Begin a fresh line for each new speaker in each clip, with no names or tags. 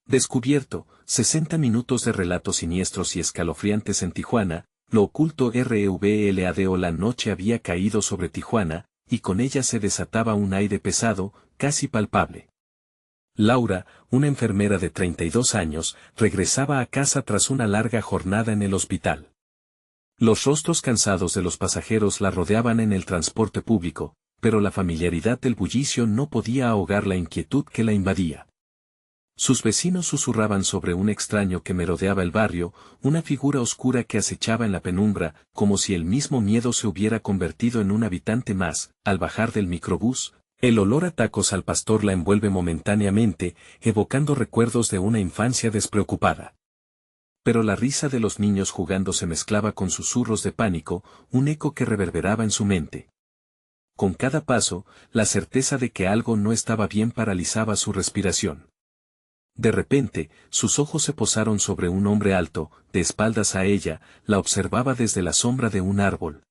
Descubierto, 60 minutos de relatos siniestros y escalofriantes en Tijuana, lo oculto REVLADO. La noche había caído sobre Tijuana, y con ella se desataba un aire pesado, casi palpable. Laura, una enfermera de 32 años, regresaba a casa tras una larga jornada en el hospital. Los rostros cansados de los pasajeros la rodeaban en el transporte público, pero la familiaridad del bullicio no podía ahogar la inquietud que la invadía. Sus vecinos susurraban sobre un extraño que merodeaba el barrio, una figura oscura que acechaba en la penumbra, como si el mismo miedo se hubiera convertido en un habitante más. Al bajar del microbús, el olor a tacos al pastor la envuelve momentáneamente, evocando recuerdos de una infancia despreocupada. Pero la risa de los niños jugando se mezclaba con susurros de pánico, un eco que reverberaba en su mente. Con cada paso, la certeza de que algo no estaba bien paralizaba su respiración. De repente, sus ojos se posaron sobre un hombre alto, de espaldas a ella, la observaba desde la sombra de un árbol.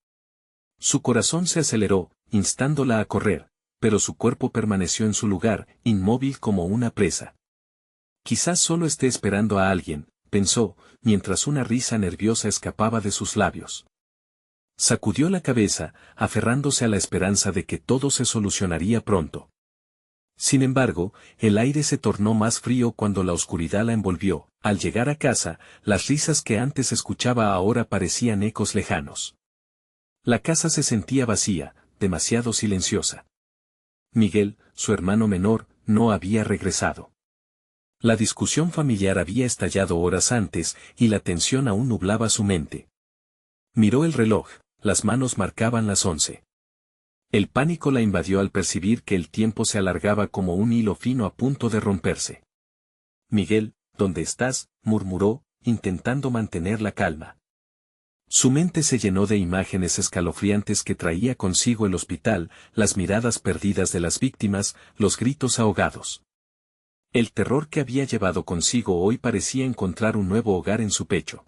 Su corazón se aceleró, instándola a correr, pero su cuerpo permaneció en su lugar, inmóvil como una presa. Quizás solo esté esperando a alguien, pensó, mientras una risa nerviosa escapaba de sus labios. Sacudió la cabeza, aferrándose a la esperanza de que todo se solucionaría pronto. Sin embargo, el aire se tornó más frío cuando la oscuridad la envolvió. Al llegar a casa, las risas que antes escuchaba ahora parecían ecos lejanos. La casa se sentía vacía, demasiado silenciosa. Miguel, su hermano menor, no había regresado. La discusión familiar había estallado horas antes, y la tensión aún nublaba su mente. Miró el reloj, las manos marcaban las 11. El pánico la invadió al percibir que el tiempo se alargaba como un hilo fino a punto de romperse. Miguel, ¿dónde estás?, murmuró, intentando mantener la calma. Su mente se llenó de imágenes escalofriantes que traía consigo el hospital, las miradas perdidas de las víctimas, los gritos ahogados. El terror que había llevado consigo hoy parecía encontrar un nuevo hogar en su pecho.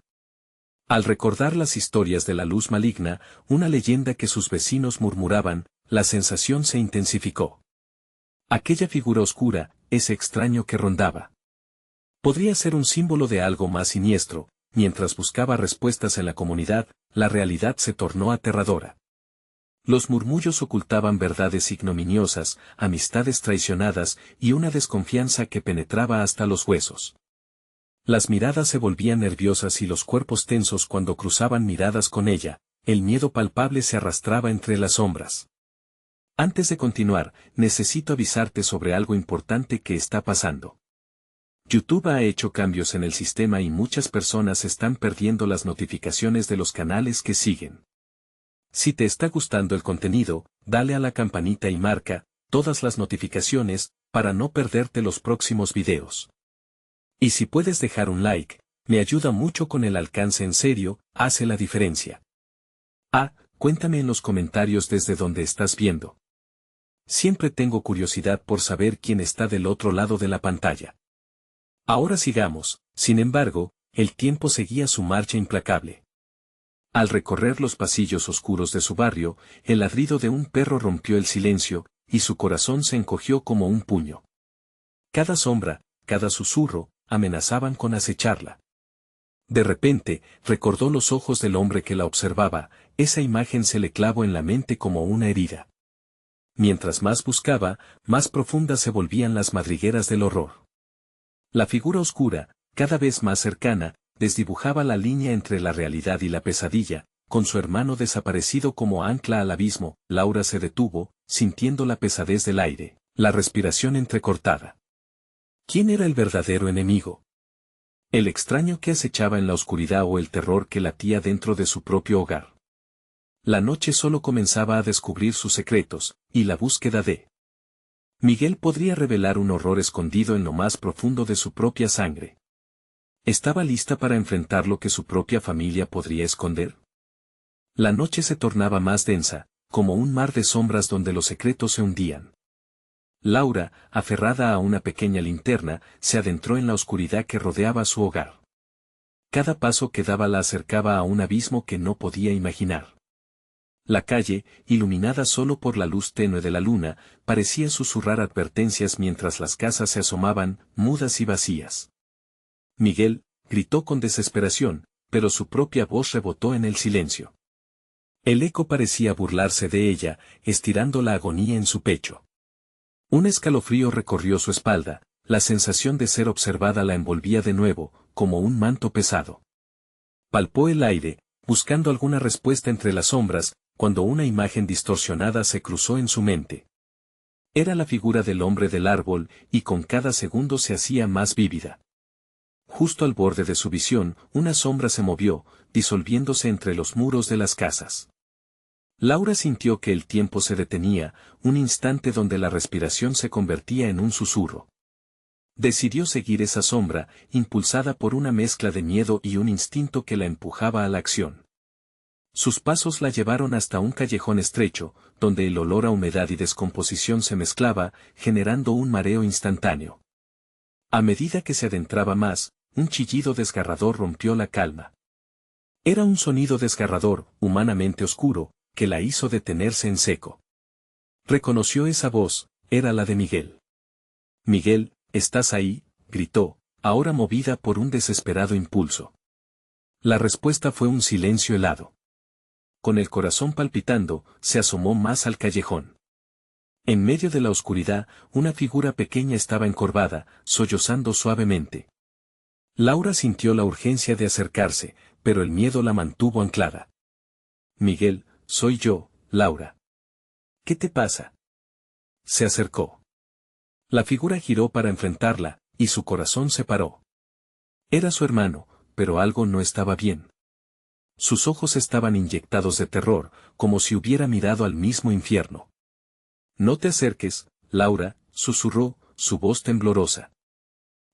Al recordar las historias de la luz maligna, una leyenda que sus vecinos murmuraban, la sensación se intensificó. Aquella figura oscura, ese extraño que rondaba. Podría ser un símbolo de algo más siniestro. Mientras buscaba respuestas en la comunidad, la realidad se tornó aterradora. Los murmullos ocultaban verdades ignominiosas, amistades traicionadas y una desconfianza que penetraba hasta los huesos. Las miradas se volvían nerviosas y los cuerpos tensos cuando cruzaban miradas con ella, el miedo palpable se arrastraba entre las sombras. Antes de continuar, necesito avisarte sobre algo importante que está pasando. YouTube ha hecho cambios en el sistema y muchas personas están perdiendo las notificaciones de los canales que siguen. Si te está gustando el contenido, dale a la campanita y marca todas las notificaciones para no perderte los próximos videos. Y si puedes dejar un like, me ayuda mucho con el alcance, en serio, hace la diferencia. Cuéntame en los comentarios desde donde estás viendo. Siempre tengo curiosidad por saber quién está del otro lado de la pantalla. Ahora sigamos, sin embargo, el tiempo seguía su marcha implacable. Al recorrer los pasillos oscuros de su barrio, el ladrido de un perro rompió el silencio, y su corazón se encogió como un puño. Cada sombra, cada susurro, amenazaban con acecharla. De repente, recordó los ojos del hombre que la observaba, esa imagen se le clavó en la mente como una herida. Mientras más buscaba, más profundas se volvían las madrigueras del horror. La figura oscura, cada vez más cercana, desdibujaba la línea entre la realidad y la pesadilla, con su hermano desaparecido como ancla al abismo. Laura se detuvo, sintiendo la pesadez del aire, la respiración entrecortada. ¿Quién era el verdadero enemigo? ¿El extraño que acechaba en la oscuridad o el terror que latía dentro de su propio hogar? La noche solo comenzaba a descubrir sus secretos, y la búsqueda de Miguel podría revelar un horror escondido en lo más profundo de su propia sangre. ¿Estaba lista para enfrentar lo que su propia familia podría esconder? La noche se tornaba más densa, como un mar de sombras donde los secretos se hundían. Laura, aferrada a una pequeña linterna, se adentró en la oscuridad que rodeaba su hogar. Cada paso que daba la acercaba a un abismo que no podía imaginar. La calle, iluminada solo por la luz tenue de la luna, parecía susurrar advertencias mientras las casas se asomaban, mudas y vacías. Miguel gritó con desesperación, pero su propia voz rebotó en el silencio. El eco parecía burlarse de ella, estirando la agonía en su pecho. Un escalofrío recorrió su espalda, la sensación de ser observada la envolvía de nuevo, como un manto pesado. Palpó el aire, buscando alguna respuesta entre las sombras, cuando una imagen distorsionada se cruzó en su mente. Era la figura del hombre del árbol, y con cada segundo se hacía más vívida. Justo al borde de su visión, una sombra se movió, disolviéndose entre los muros de las casas. Laura sintió que el tiempo se detenía, un instante donde la respiración se convertía en un susurro. Decidió seguir esa sombra, impulsada por una mezcla de miedo y un instinto que la empujaba a la acción. Sus pasos la llevaron hasta un callejón estrecho, donde el olor a humedad y descomposición se mezclaba, generando un mareo instantáneo. A medida que se adentraba más, un chillido desgarrador rompió la calma. Era un sonido desgarrador, humanamente oscuro, que la hizo detenerse en seco. Reconoció esa voz, era la de Miguel. «Miguel, ¿estás ahí?», gritó, ahora movida por un desesperado impulso. La respuesta fue un silencio helado. Con el corazón palpitando, se asomó más al callejón. En medio de la oscuridad, una figura pequeña estaba encorvada, sollozando suavemente. Laura sintió la urgencia de acercarse, pero el miedo la mantuvo anclada. «Miguel, soy yo, Laura. ¿Qué te pasa?». Se acercó. La figura giró para enfrentarla, y su corazón se paró. Era su hermano, pero algo no estaba bien. Sus ojos estaban inyectados de terror, como si hubiera mirado al mismo infierno. «No te acerques, Laura», susurró, su voz temblorosa.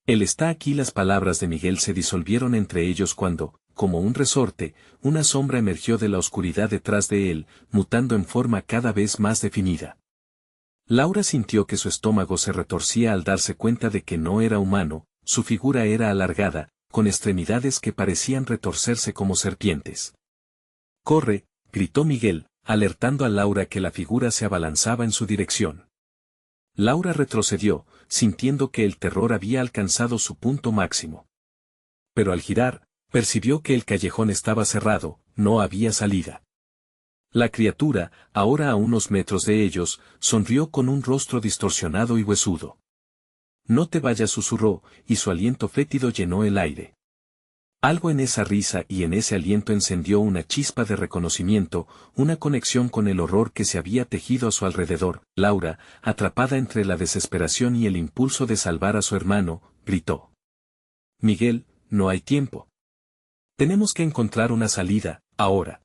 «Él está aquí». Las palabras de Miguel se disolvieron entre ellos cuando, como un resorte, una sombra emergió de la oscuridad detrás de él, mutando en forma cada vez más definida. Laura sintió que su estómago se retorcía al darse cuenta de que no era humano, su figura era alargada, con extremidades que parecían retorcerse como serpientes. «Corre», gritó Miguel, alertando a Laura que la figura se abalanzaba en su dirección. Laura retrocedió, sintiendo que el terror había alcanzado su punto máximo. Pero al girar, percibió que el callejón estaba cerrado, no había salida. La criatura, ahora a unos metros de ellos, sonrió con un rostro distorsionado y huesudo. «No te vayas», susurró, y su aliento fétido llenó el aire. Algo en esa risa y en ese aliento encendió una chispa de reconocimiento, una conexión con el horror que se había tejido a su alrededor. Laura, atrapada entre la desesperación y el impulso de salvar a su hermano, gritó: «Miguel, no hay tiempo. Tenemos que encontrar una salida, ahora».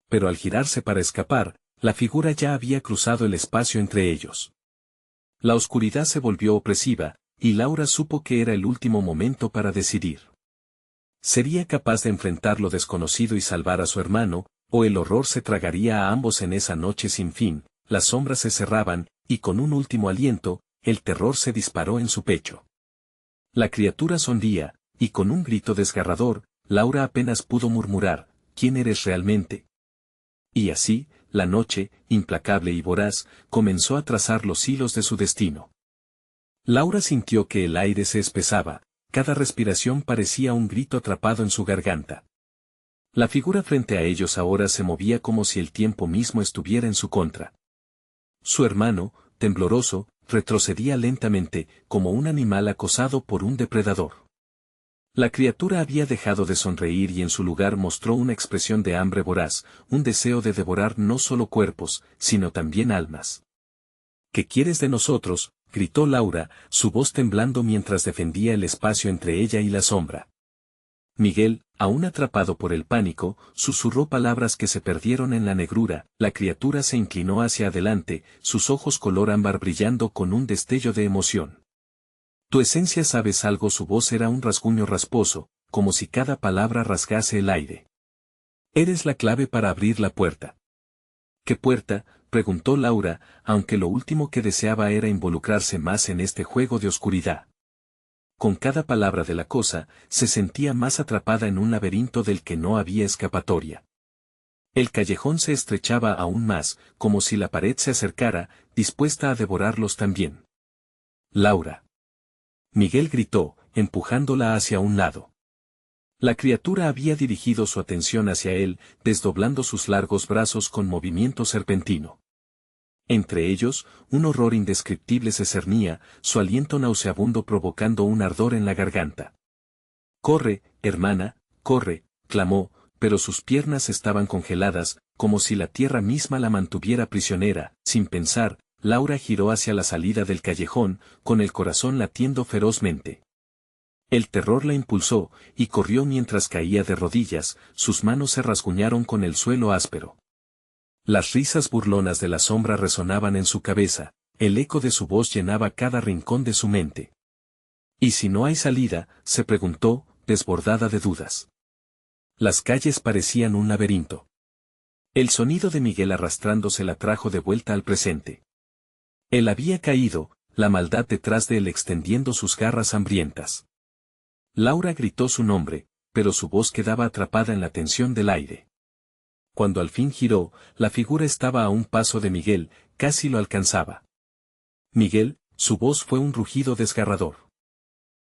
Pero al girarse para escapar, la figura ya había cruzado el espacio entre ellos. La oscuridad se volvió opresiva, y Laura supo que era el último momento para decidir. ¿Sería capaz de enfrentar lo desconocido y salvar a su hermano, o el horror se tragaría a ambos en esa noche sin fin? Las sombras se cerraban, y con un último aliento, el terror se disparó en su pecho. La criatura sonría, y con un grito desgarrador, Laura apenas pudo murmurar: «¿Quién eres realmente?». Y así, la noche, implacable y voraz, comenzó a trazar los hilos de su destino. Laura sintió que el aire se espesaba, cada respiración parecía un grito atrapado en su garganta. La figura frente a ellos ahora se movía como si el tiempo mismo estuviera en su contra. Su hermano, tembloroso, retrocedía lentamente, como un animal acosado por un depredador. La criatura había dejado de sonreír y en su lugar mostró una expresión de hambre voraz, un deseo de devorar no solo cuerpos, sino también almas. «¿Qué quieres de nosotros?», gritó Laura, su voz temblando mientras defendía el espacio entre ella y la sombra. Miguel, aún atrapado por el pánico, susurró palabras que se perdieron en la negrura. La criatura se inclinó hacia adelante, sus ojos color ámbar brillando con un destello de emoción. «Tu esencia, ¿sabes algo?». Su voz era un rasguño rasposo, como si cada palabra rasgase el aire. «Eres la clave para abrir la puerta». «¿Qué puerta?», preguntó Laura, aunque lo último que deseaba era involucrarse más en este juego de oscuridad. Con cada palabra de la cosa, se sentía más atrapada en un laberinto del que no había escapatoria. El callejón se estrechaba aún más, como si la pared se acercara, dispuesta a devorarlos también. «Laura». Miguel gritó, empujándola hacia un lado. La criatura había dirigido su atención hacia él, desdoblando sus largos brazos con movimiento serpentino. Entre ellos, un horror indescriptible se cernía, su aliento nauseabundo provocando un ardor en la garganta. «Corre, hermana, corre», clamó, pero sus piernas estaban congeladas, como si la tierra misma la mantuviera prisionera. Sin pensar, Laura giró hacia la salida del callejón, con el corazón latiendo ferozmente. El terror la impulsó, y corrió mientras caía de rodillas, sus manos se rasguñaron con el suelo áspero. Las risas burlonas de la sombra resonaban en su cabeza, el eco de su voz llenaba cada rincón de su mente. «¿Y si no hay salida?», se preguntó, desbordada de dudas. Las calles parecían un laberinto. El sonido de Miguel arrastrándose la trajo de vuelta al presente. Él había caído, la maldad detrás de él extendiendo sus garras hambrientas. Laura gritó su nombre, pero su voz quedaba atrapada en la tensión del aire. Cuando al fin giró, la figura estaba a un paso de Miguel, casi lo alcanzaba. «Miguel», su voz fue un rugido desgarrador.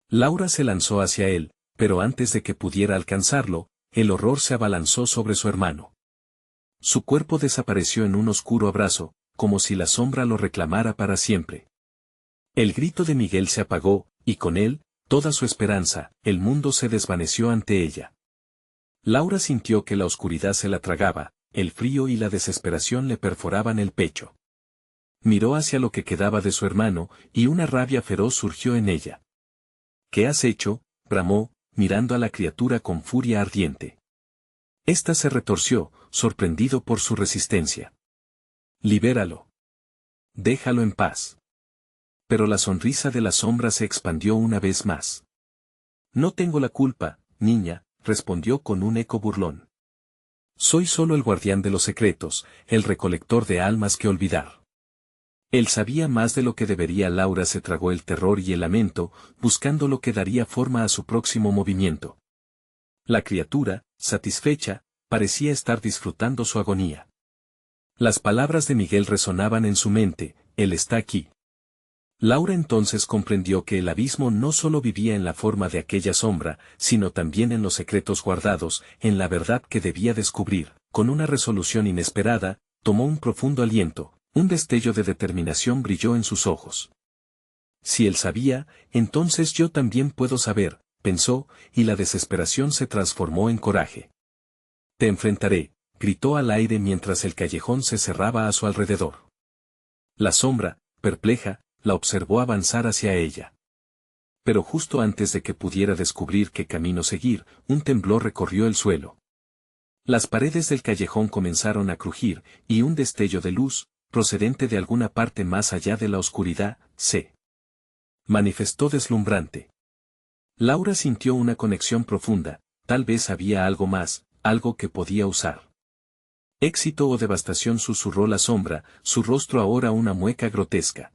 Laura se lanzó hacia él, pero antes de que pudiera alcanzarlo, el horror se abalanzó sobre su hermano. Su cuerpo desapareció en un oscuro abrazo, como si la sombra lo reclamara para siempre. El grito de Miguel se apagó, y con él, toda su esperanza, el mundo se desvaneció ante ella. Laura sintió que la oscuridad se la tragaba, el frío y la desesperación le perforaban el pecho. Miró hacia lo que quedaba de su hermano, y una rabia feroz surgió en ella. «¿Qué has hecho?», bramó, mirando a la criatura con furia ardiente. Esta se retorció, sorprendido por su resistencia. «Libéralo. Déjalo en paz». Pero la sonrisa de la sombra se expandió una vez más. «No tengo la culpa, niña», respondió con un eco burlón. «Soy solo el guardián de los secretos, el recolector de almas que olvidar». Él sabía más de lo que debería. Laura se tragó el terror y el lamento, buscando lo que daría forma a su próximo movimiento. La criatura, satisfecha, parecía estar disfrutando su agonía. Las palabras de Miguel resonaban en su mente: «Él está aquí». Laura entonces comprendió que el abismo no solo vivía en la forma de aquella sombra, sino también en los secretos guardados, en la verdad que debía descubrir. Con una resolución inesperada, tomó un profundo aliento, un destello de determinación brilló en sus ojos. «Si él sabía, entonces yo también puedo saber», pensó, y la desesperación se transformó en coraje. «Te enfrentaré», gritó al aire mientras el callejón se cerraba a su alrededor. La sombra, perpleja, la observó avanzar hacia ella. Pero justo antes de que pudiera descubrir qué camino seguir, un temblor recorrió el suelo. Las paredes del callejón comenzaron a crujir, y un destello de luz, procedente de alguna parte más allá de la oscuridad, se manifestó deslumbrante. Laura sintió una conexión profunda, tal vez había algo más, algo que podía usar. «Éxito o devastación», susurró la sombra, su rostro ahora una mueca grotesca.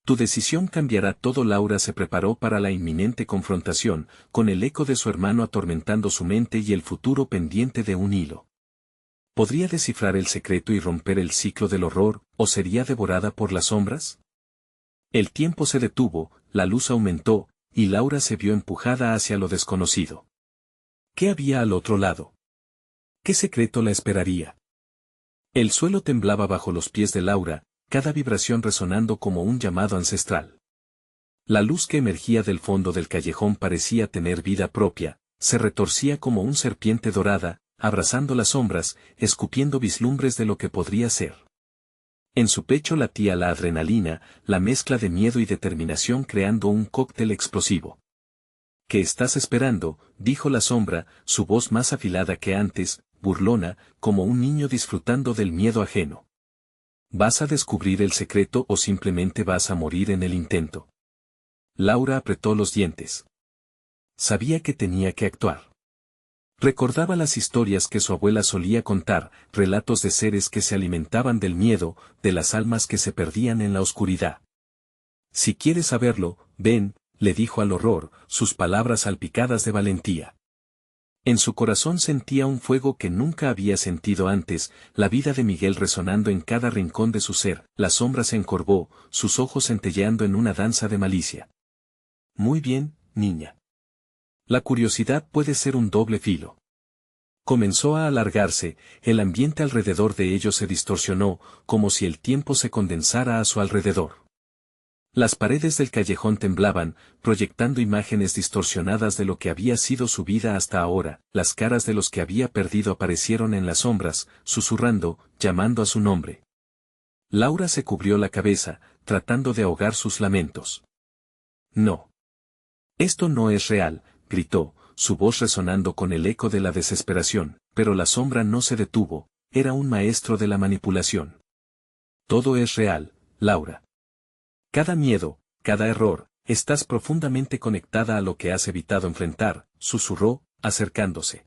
«Tu decisión cambiará todo». Laura se preparó para la inminente confrontación, con el eco de su hermano atormentando su mente y el futuro pendiente de un hilo. ¿Podría descifrar el secreto y romper el ciclo del horror, o sería devorada por las sombras? El tiempo se detuvo, la luz aumentó, y Laura se vio empujada hacia lo desconocido. ¿Qué había al otro lado? ¿Qué secreto la esperaría? El suelo temblaba bajo los pies de Laura, cada vibración resonando como un llamado ancestral. La luz que emergía del fondo del callejón parecía tener vida propia, se retorcía como una serpiente dorada, abrazando las sombras, escupiendo vislumbres de lo que podría ser. En su pecho latía la adrenalina, la mezcla de miedo y determinación creando un cóctel explosivo. «¿Qué estás esperando?», dijo la sombra, su voz más afilada que antes, burlona, como un niño disfrutando del miedo ajeno. ¿Vas a descubrir el secreto o simplemente vas a morir en el intento? Laura apretó los dientes. Sabía que tenía que actuar. Recordaba las historias que su abuela solía contar, relatos de seres que se alimentaban del miedo, de las almas que se perdían en la oscuridad. «Si quieres saberlo, ven», le dijo al horror, sus palabras salpicadas de valentía. En su corazón sentía un fuego que nunca había sentido antes, la vida de Miguel resonando en cada rincón de su ser. La sombra se encorvó, sus ojos centelleando en una danza de malicia. «Muy bien, niña. La curiosidad puede ser un doble filo. Comenzó a alargarse, el ambiente alrededor de ellos se distorsionó, como si el tiempo se condensara a su alrededor. Las paredes del callejón temblaban, proyectando imágenes distorsionadas de lo que había sido su vida hasta ahora. Las caras de los que había perdido aparecieron en las sombras, susurrando, llamando a su nombre. Laura se cubrió la cabeza, tratando de ahogar sus lamentos. No. Esto no es real, gritó, su voz resonando con el eco de la desesperación, pero la sombra no se detuvo, era un maestro de la manipulación. Todo es real, Laura. Cada miedo, cada error, estás profundamente conectada a lo que has evitado enfrentar, susurró, acercándose.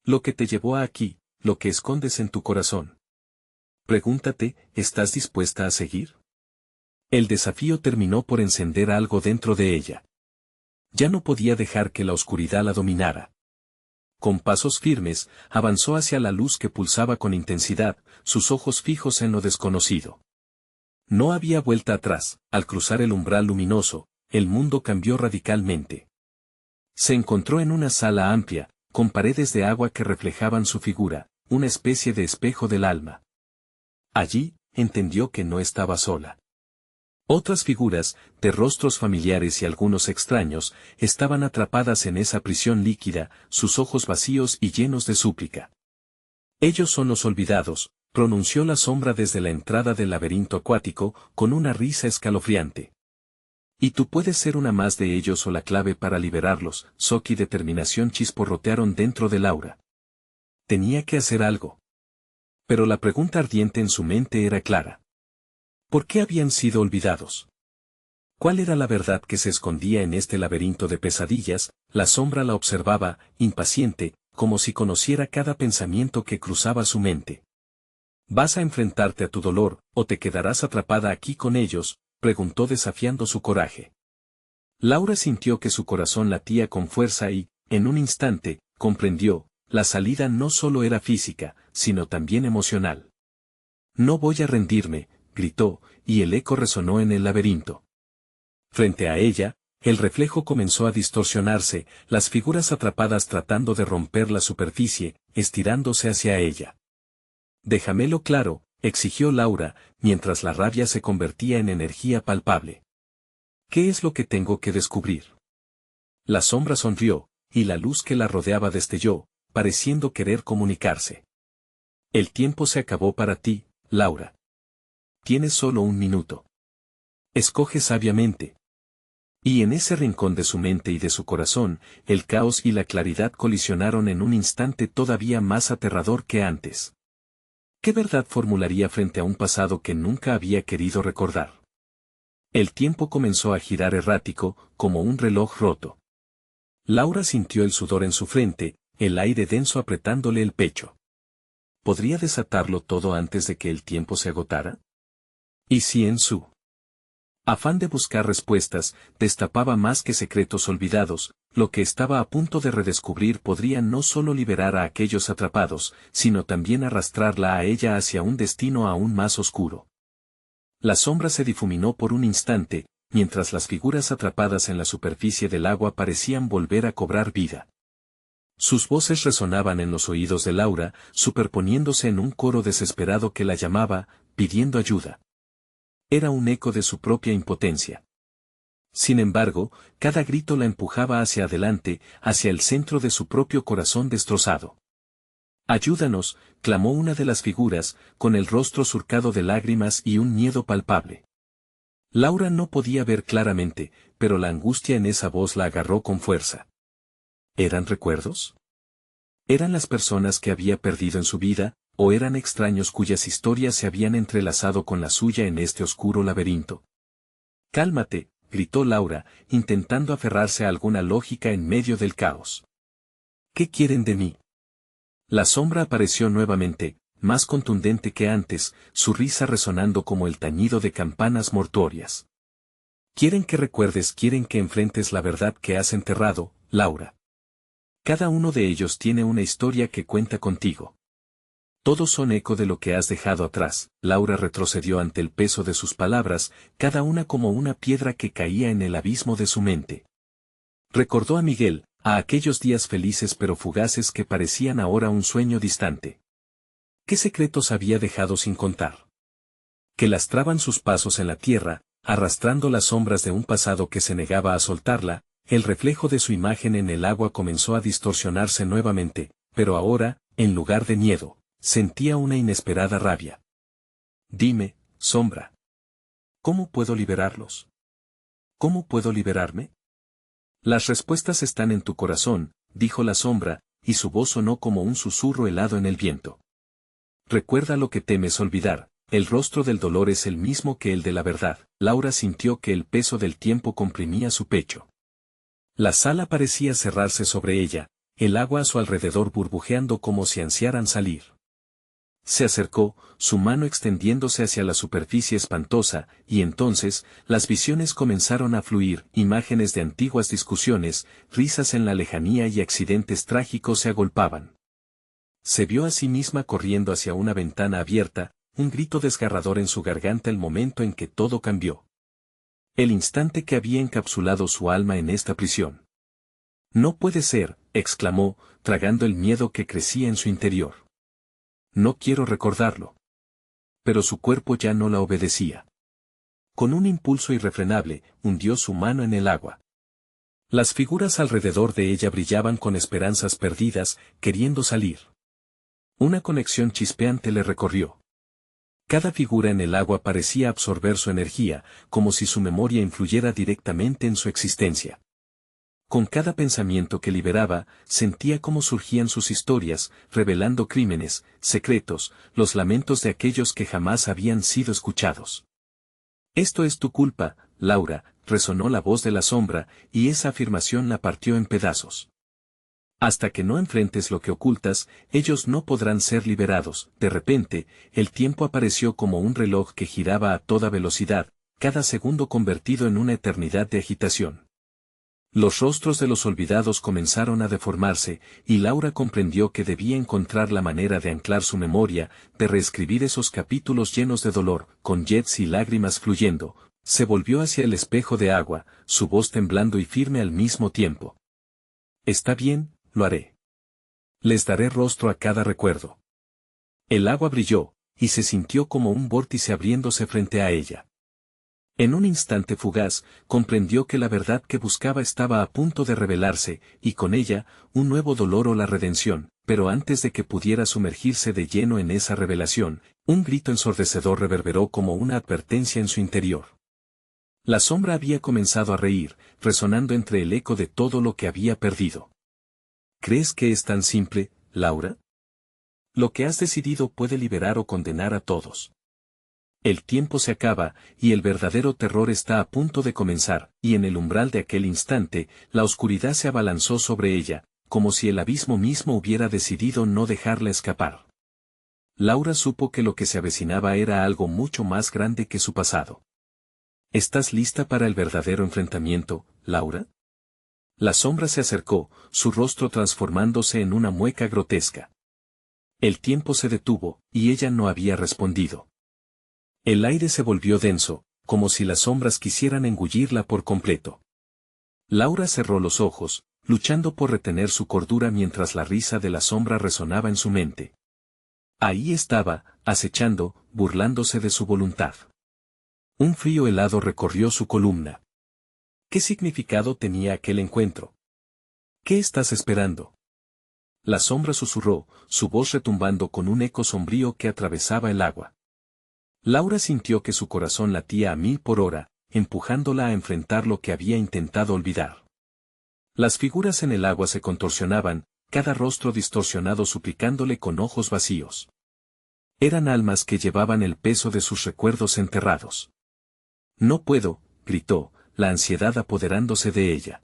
Lo que te llevó aquí, lo que escondes en tu corazón. Pregúntate, ¿estás dispuesta a seguir? El desafío terminó por encender algo dentro de ella. Ya no podía dejar que la oscuridad la dominara. Con pasos firmes, avanzó hacia la luz que pulsaba con intensidad, sus ojos fijos en lo desconocido. No había vuelta atrás, al cruzar el umbral luminoso, el mundo cambió radicalmente. Se encontró en una sala amplia, con paredes de agua que reflejaban su figura, una especie de espejo del alma. Allí, entendió que no estaba sola. Otras figuras, de rostros familiares y algunos extraños, estaban atrapadas en esa prisión líquida, sus ojos vacíos y llenos de súplica. Ellos son los olvidados, pronunció la sombra desde la entrada del laberinto acuático, con una risa escalofriante. Y tú puedes ser una más de ellos o la clave para liberarlos. Shock y determinación chisporrotearon dentro de Laura. Tenía que hacer algo. Pero la pregunta ardiente en su mente era clara. ¿Por qué habían sido olvidados? ¿Cuál era la verdad que se escondía en este laberinto de pesadillas? La sombra la observaba, impaciente, como si conociera cada pensamiento que cruzaba su mente. ¿Vas a enfrentarte a tu dolor, o te quedarás atrapada aquí con ellos?, preguntó desafiando su coraje. Laura sintió que su corazón latía con fuerza y, en un instante, comprendió, la salida no solo era física, sino también emocional. No voy a rendirme, gritó, y el eco resonó en el laberinto. Frente a ella, el reflejo comenzó a distorsionarse, las figuras atrapadas tratando de romper la superficie, estirándose hacia ella. Déjamelo claro, exigió Laura, mientras la rabia se convertía en energía palpable. ¿Qué es lo que tengo que descubrir? La sombra sonrió, y la luz que la rodeaba destelló, pareciendo querer comunicarse. El tiempo se acabó para ti, Laura. Tienes solo 1 minuto. Escoge sabiamente. Y en ese rincón de su mente y de su corazón, el caos y la claridad colisionaron en un instante todavía más aterrador que antes. ¿Qué verdad formularía frente a un pasado que nunca había querido recordar? El tiempo comenzó a girar errático, como un reloj roto. Laura sintió el sudor en su frente, el aire denso apretándole el pecho. ¿Podría desatarlo todo antes de que el tiempo se agotara? ¿Y si en su afán de buscar respuestas, destapaba más que secretos olvidados, lo que estaba a punto de redescubrir podría no solo liberar a aquellos atrapados, sino también arrastrarla a ella hacia un destino aún más oscuro? La sombra se difuminó por un instante, mientras las figuras atrapadas en la superficie del agua parecían volver a cobrar vida. Sus voces resonaban en los oídos de Laura, superponiéndose en un coro desesperado que la llamaba, pidiendo ayuda. Era un eco de su propia impotencia. Sin embargo, cada grito la empujaba hacia adelante, hacia el centro de su propio corazón destrozado. «Ayúdanos», clamó una de las figuras, con el rostro surcado de lágrimas y un miedo palpable. Laura no podía ver claramente, pero la angustia en esa voz la agarró con fuerza. ¿Eran recuerdos? ¿Eran las personas que había perdido en su vida, o eran extraños cuyas historias se habían entrelazado con la suya en este oscuro laberinto? «Cálmate», gritó Laura, intentando aferrarse a alguna lógica en medio del caos. «¿Qué quieren de mí?» La sombra apareció nuevamente, más contundente que antes, su risa resonando como el tañido de campanas mortuorias. «Quieren que recuerdes, quieren que enfrentes la verdad que has enterrado, Laura. Cada uno de ellos tiene una historia que cuenta contigo. Todos son eco de lo que has dejado atrás». Laura retrocedió ante el peso de sus palabras, cada una como una piedra que caía en el abismo de su mente. Recordó a Miguel, a aquellos días felices pero fugaces que parecían ahora un sueño distante. ¿Qué secretos había dejado sin contar? Que lastraban sus pasos en la tierra, arrastrando las sombras de un pasado que se negaba a soltarla. El reflejo de su imagen en el agua comenzó a distorsionarse nuevamente, pero ahora, en lugar de miedo, sentía una inesperada rabia. Dime, sombra. ¿Cómo puedo liberarlos? ¿Cómo puedo liberarme? Las respuestas están en tu corazón, dijo la sombra, y su voz sonó como un susurro helado en el viento. Recuerda lo que temes olvidar, el rostro del dolor es el mismo que el de la verdad. Laura sintió que el peso del tiempo comprimía su pecho. La sala parecía cerrarse sobre ella, el agua a su alrededor burbujeando como si ansiaran salir. Se acercó, su mano extendiéndose hacia la superficie espantosa, y entonces, las visiones comenzaron a fluir, imágenes de antiguas discusiones, risas en la lejanía y accidentes trágicos se agolpaban. Se vio a sí misma corriendo hacia una ventana abierta, un grito desgarrador en su garganta el momento en que todo cambió. El instante que había encapsulado su alma en esta prisión. No puede ser, exclamó, tragando el miedo que crecía en su interior. No quiero recordarlo. Pero su cuerpo ya no la obedecía. Con un impulso irrefrenable, hundió su mano en el agua. Las figuras alrededor de ella brillaban con esperanzas perdidas, queriendo salir. Una conexión chispeante le recorrió. Cada figura en el agua parecía absorber su energía, como si su memoria influyera directamente en su existencia. Con cada pensamiento que liberaba, sentía cómo surgían sus historias, revelando crímenes, secretos, los lamentos de aquellos que jamás habían sido escuchados. Esto es tu culpa, Laura, resonó la voz de la sombra, y esa afirmación la partió en pedazos. Hasta que no enfrentes lo que ocultas, ellos no podrán ser liberados. De repente, el tiempo apareció como un reloj que giraba a toda velocidad, cada segundo convertido en una eternidad de agitación. Los rostros de los olvidados comenzaron a deformarse, y Laura comprendió que debía encontrar la manera de anclar su memoria, de reescribir esos capítulos llenos de dolor, con jets y lágrimas fluyendo. Se volvió hacia el espejo de agua, su voz temblando y firme al mismo tiempo. Está bien, lo haré. Les daré rostro a cada recuerdo. El agua brilló, y se sintió como un vórtice abriéndose frente a ella. En un instante fugaz, comprendió que la verdad que buscaba estaba a punto de revelarse, y con ella, un nuevo dolor o la redención, pero antes de que pudiera sumergirse de lleno en esa revelación, un grito ensordecedor reverberó como una advertencia en su interior. La sombra había comenzado a reír, resonando entre el eco de todo lo que había perdido. ¿Crees que es tan simple, Laura? Lo que has decidido puede liberar o condenar a todos. El tiempo se acaba, y el verdadero terror está a punto de comenzar, y en el umbral de aquel instante, la oscuridad se abalanzó sobre ella, como si el abismo mismo hubiera decidido no dejarla escapar. Laura supo que lo que se avecinaba era algo mucho más grande que su pasado. ¿Estás lista para el verdadero enfrentamiento, Laura? La sombra se acercó, su rostro transformándose en una mueca grotesca. El tiempo se detuvo, y ella no había respondido. El aire se volvió denso, como si las sombras quisieran engullirla por completo. Laura cerró los ojos, luchando por retener su cordura mientras la risa de la sombra resonaba en su mente. Ahí estaba, acechando, burlándose de su voluntad. Un frío helado recorrió su columna. ¿Qué significado tenía aquel encuentro? ¿Qué estás esperando? La sombra susurró, su voz retumbando con un eco sombrío que atravesaba el agua. Laura sintió que su corazón latía a 1000 por hora, empujándola a enfrentar lo que había intentado olvidar. Las figuras en el agua se contorsionaban, cada rostro distorsionado suplicándole con ojos vacíos. Eran almas que llevaban el peso de sus recuerdos enterrados. No puedo, gritó, la ansiedad apoderándose de ella.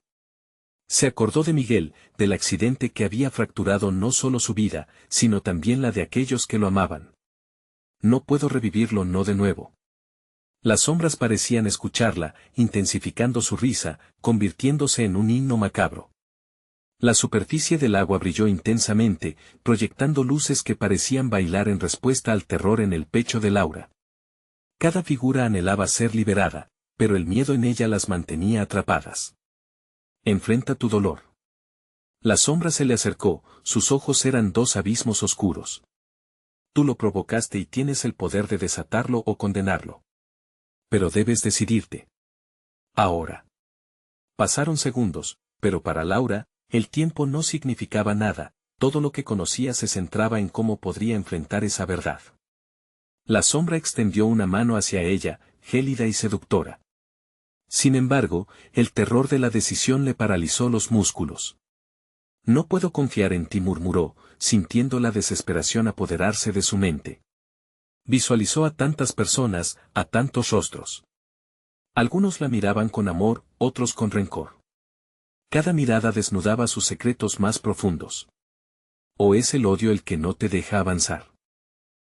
Se acordó de Miguel, del accidente que había fracturado no solo su vida, sino también la de aquellos que lo amaban. No puedo revivirlo no de nuevo. Las sombras parecían escucharla, intensificando su risa, convirtiéndose en un himno macabro. La superficie del agua brilló intensamente, proyectando luces que parecían bailar en respuesta al terror en el pecho de Laura. Cada figura anhelaba ser liberada, pero el miedo en ella las mantenía atrapadas. Enfrenta tu dolor. La sombra se le acercó, sus ojos eran dos abismos oscuros. Tú lo provocaste y tienes el poder de desatarlo o condenarlo. Pero debes decidirte. Ahora. Pasaron segundos, pero para Laura, el tiempo no significaba nada, todo lo que conocía se centraba en cómo podría enfrentar esa verdad. La sombra extendió una mano hacia ella, gélida y seductora. Sin embargo, el terror de la decisión le paralizó los músculos. No puedo confiar en ti, murmuró, sintiendo la desesperación apoderarse de su mente. Visualizó a tantas personas, a tantos rostros. Algunos la miraban con amor, otros con rencor. Cada mirada desnudaba sus secretos más profundos. ¿O es el odio el que no te deja avanzar?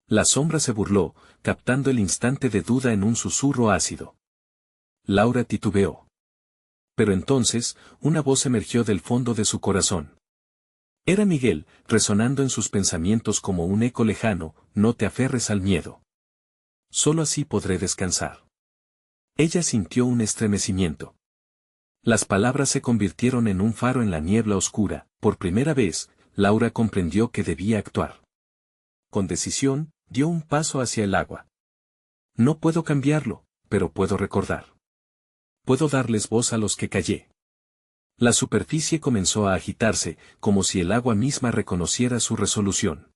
La sombra se burló, captando el instante de duda en un susurro ácido. Laura titubeó. Pero entonces, una voz emergió del fondo de su corazón. Era Miguel, resonando en sus pensamientos como un eco lejano: no te aferres al miedo. Solo así podré descansar. Ella sintió un estremecimiento. Las palabras se convirtieron en un faro en la niebla oscura. Por primera vez, Laura comprendió que debía actuar. Con decisión, dio un paso hacia el agua. No puedo cambiarlo, pero puedo recordar. Puedo darles voz a los que callé. La superficie comenzó a agitarse, como si el agua misma reconociera su resolución.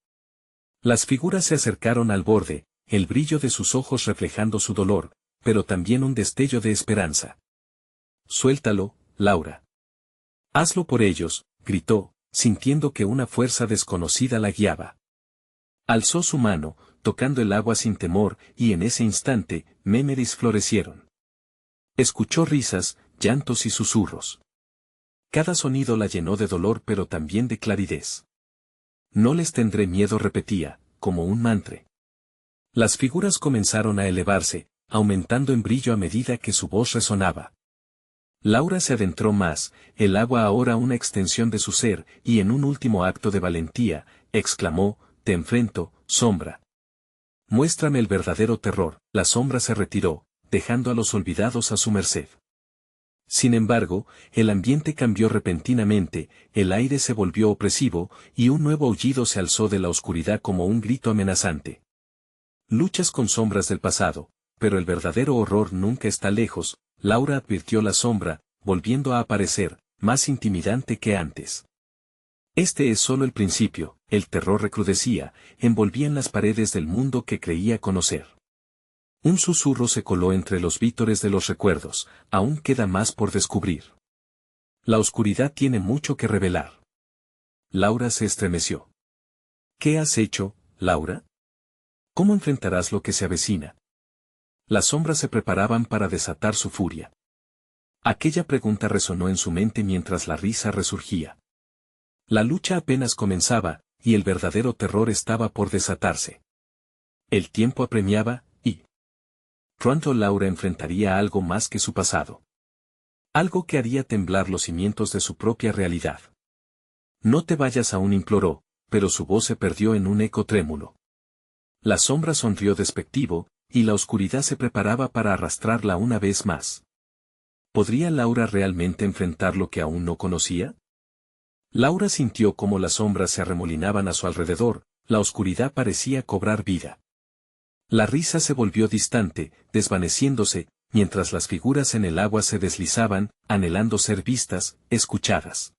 Las figuras se acercaron al borde, el brillo de sus ojos reflejando su dolor, pero también un destello de esperanza. Suéltalo, Laura. Hazlo por ellos, gritó, sintiendo que una fuerza desconocida la guiaba. Alzó su mano, tocando el agua sin temor, y en ese instante, memeris florecieron. Escuchó risas, llantos y susurros. Cada sonido la llenó de dolor pero también de claridad. No les tendré miedo, repetía, como un mantra. Las figuras comenzaron a elevarse, aumentando en brillo a medida que su voz resonaba. Laura se adentró más, el agua ahora una extensión de su ser, y en un último acto de valentía, exclamó: te enfrento, sombra. Muéstrame el verdadero terror. La sombra se retiró, dejando a los olvidados a su merced. Sin embargo, el ambiente cambió repentinamente, el aire se volvió opresivo, y un nuevo aullido se alzó de la oscuridad como un grito amenazante. Luchas con sombras del pasado, pero el verdadero horror nunca está lejos, Laura advirtió la sombra, volviendo a aparecer, más intimidante que antes. Este es solo el principio. El terror recrudecía, envolvía en las paredes del mundo que creía conocer. Un susurro se coló entre los vítores de los recuerdos: aún queda más por descubrir. La oscuridad tiene mucho que revelar. Laura se estremeció. ¿Qué has hecho, Laura? ¿Cómo enfrentarás lo que se avecina? Las sombras se preparaban para desatar su furia. Aquella pregunta resonó en su mente mientras la risa resurgía. La lucha apenas comenzaba, y el verdadero terror estaba por desatarse. El tiempo apremiaba, y pronto Laura enfrentaría algo más que su pasado. Algo que haría temblar los cimientos de su propia realidad. No te vayas aún, imploró, pero su voz se perdió en un eco trémulo. La sombra sonrió despectivo, y la oscuridad se preparaba para arrastrarla una vez más. ¿Podría Laura realmente enfrentar lo que aún no conocía? Laura sintió cómo las sombras se arremolinaban a su alrededor, la oscuridad parecía cobrar vida. La risa se volvió distante, desvaneciéndose, mientras las figuras en el agua se deslizaban, anhelando ser vistas, escuchadas.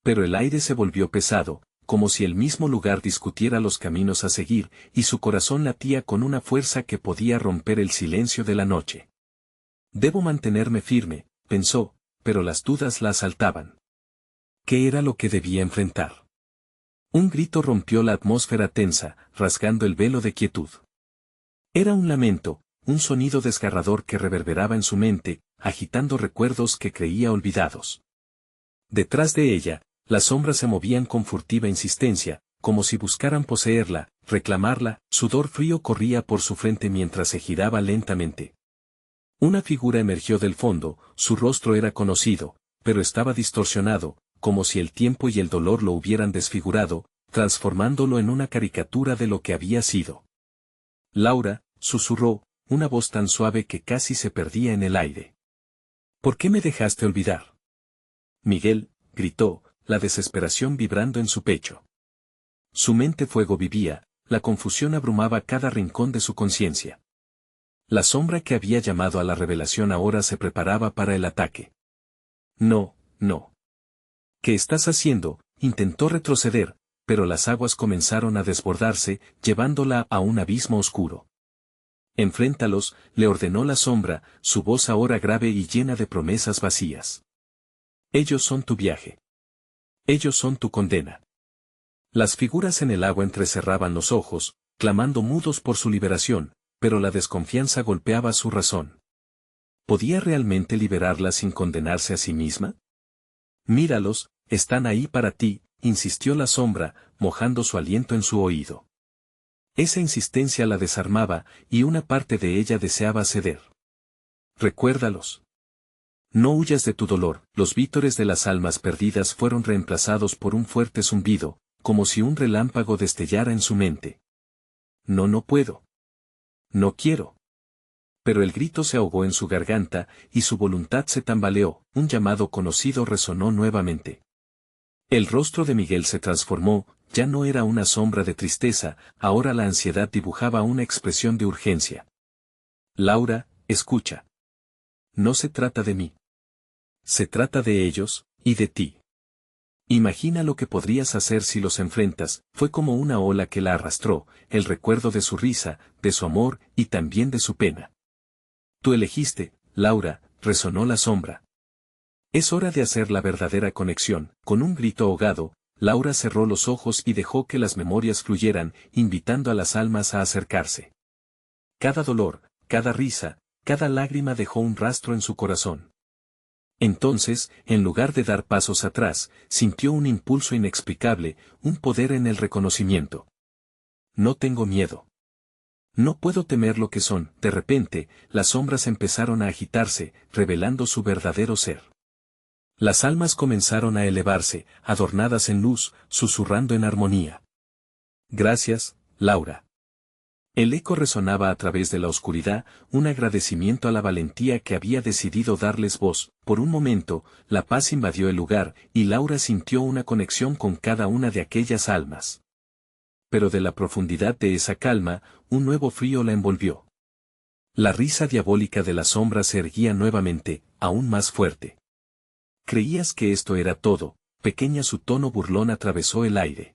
Pero el aire se volvió pesado, como si el mismo lugar discutiera los caminos a seguir, y su corazón latía con una fuerza que podía romper el silencio de la noche. Debo mantenerme firme, pensó, pero las dudas la asaltaban. ¿Qué era lo que debía enfrentar? Un grito rompió la atmósfera tensa, rasgando el velo de quietud. Era un lamento, un sonido desgarrador que reverberaba en su mente, agitando recuerdos que creía olvidados. Detrás de ella, las sombras se movían con furtiva insistencia, como si buscaran poseerla, reclamarla. Sudor frío corría por su frente mientras se giraba lentamente. Una figura emergió del fondo, su rostro era conocido, pero estaba distorsionado, como si el tiempo y el dolor lo hubieran desfigurado, transformándolo en una caricatura de lo que había sido. Laura, susurró, una voz tan suave que casi se perdía en el aire. ¿Por qué me dejaste olvidar? Miguel, gritó, la desesperación vibrando en su pecho. Su mente fuego vivía, la confusión abrumaba cada rincón de su conciencia. La sombra que había llamado a la revelación ahora se preparaba para el ataque. No, no. ¿Qué estás haciendo? Intentó retroceder, pero las aguas comenzaron a desbordarse, llevándola a un abismo oscuro. Enfréntalos, le ordenó la sombra, su voz ahora grave y llena de promesas vacías. Ellos son tu viaje. Ellos son tu condena. Las figuras en el agua entrecerraban los ojos, clamando mudos por su liberación, pero la desconfianza golpeaba su razón. ¿Podía realmente liberarla sin condenarse a sí misma? Míralos, están ahí para ti, insistió la sombra, mojando su aliento en su oído. Esa insistencia la desarmaba, y una parte de ella deseaba ceder. Recuérdalos. No huyas de tu dolor. Los vítores de las almas perdidas fueron reemplazados por un fuerte zumbido, como si un relámpago destellara en su mente. No, no puedo. No quiero. Pero el grito se ahogó en su garganta, y su voluntad se tambaleó, un llamado conocido resonó nuevamente. El rostro de Miguel se transformó, ya no era una sombra de tristeza, ahora la ansiedad dibujaba una expresión de urgencia. Laura, escucha. No se trata de mí. Se trata de ellos, y de ti. Imagina lo que podrías hacer si los enfrentas. Fue como una ola que la arrastró, el recuerdo de su risa, de su amor, y también de su pena. Tú elegiste, Laura, resonó la sombra. Es hora de hacer la verdadera conexión. Con un grito ahogado, Laura cerró los ojos y dejó que las memorias fluyeran, invitando a las almas a acercarse. Cada dolor, cada risa, cada lágrima dejó un rastro en su corazón. Entonces, en lugar de dar pasos atrás, sintió un impulso inexplicable, un poder en el reconocimiento. No tengo miedo. No puedo temer lo que son. De repente, las sombras empezaron a agitarse, revelando su verdadero ser. Las almas comenzaron a elevarse, adornadas en luz, susurrando en armonía. Gracias, Laura. El eco resonaba a través de la oscuridad, un agradecimiento a la valentía que había decidido darles voz. Por un momento, la paz invadió el lugar, y Laura sintió una conexión con cada una de aquellas almas. Pero de la profundidad de esa calma, un nuevo frío la envolvió. La risa diabólica de la sombra se erguía nuevamente, aún más fuerte. ¿Creías que esto era todo? Pequeña, su tono burlón atravesó el aire.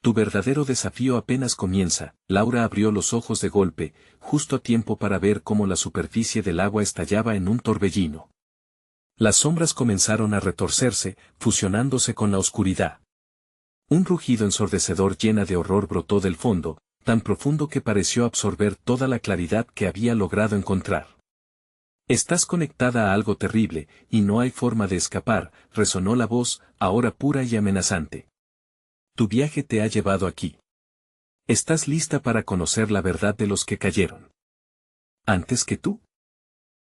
Tu verdadero desafío apenas comienza. Laura abrió los ojos de golpe, justo a tiempo para ver cómo la superficie del agua estallaba en un torbellino. Las sombras comenzaron a retorcerse, fusionándose con la oscuridad. Un rugido ensordecedor llena de horror brotó del fondo, tan profundo que pareció absorber toda la claridad que había logrado encontrar. Estás conectada a algo terrible, y no hay forma de escapar, resonó la voz, ahora pura y amenazante. Tu viaje te ha llevado aquí. ¿Estás lista para conocer la verdad de los que cayeron? ¿Antes que tú?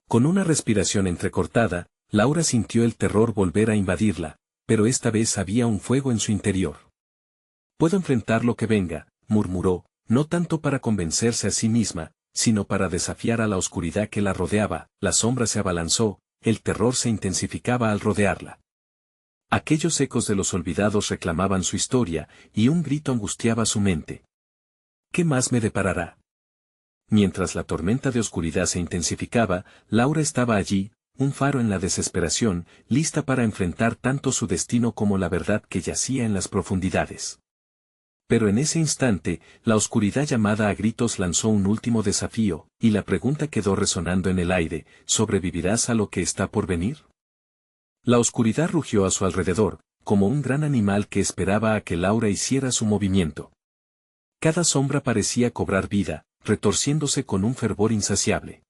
Con una respiración entrecortada, Laura sintió el terror volver a invadirla, pero esta vez había un fuego en su interior. Puedo enfrentar lo que venga, murmuró, no tanto para convencerse a sí misma, sino para desafiar a la oscuridad que la rodeaba. La sombra se abalanzó, el terror se intensificaba al rodearla. Aquellos ecos de los olvidados reclamaban su historia, y un grito angustiaba su mente. ¿Qué más me deparará? Mientras la tormenta de oscuridad se intensificaba, Laura estaba allí, un faro en la desesperación, lista para enfrentar tanto su destino como la verdad que yacía en las profundidades. Pero en ese instante, la oscuridad llamada a gritos lanzó un último desafío, y la pregunta quedó resonando en el aire: ¿sobrevivirás a lo que está por venir? La oscuridad rugió a su alrededor, como un gran animal que esperaba a que Laura hiciera su movimiento. Cada sombra parecía cobrar vida, retorciéndose con un fervor insaciable.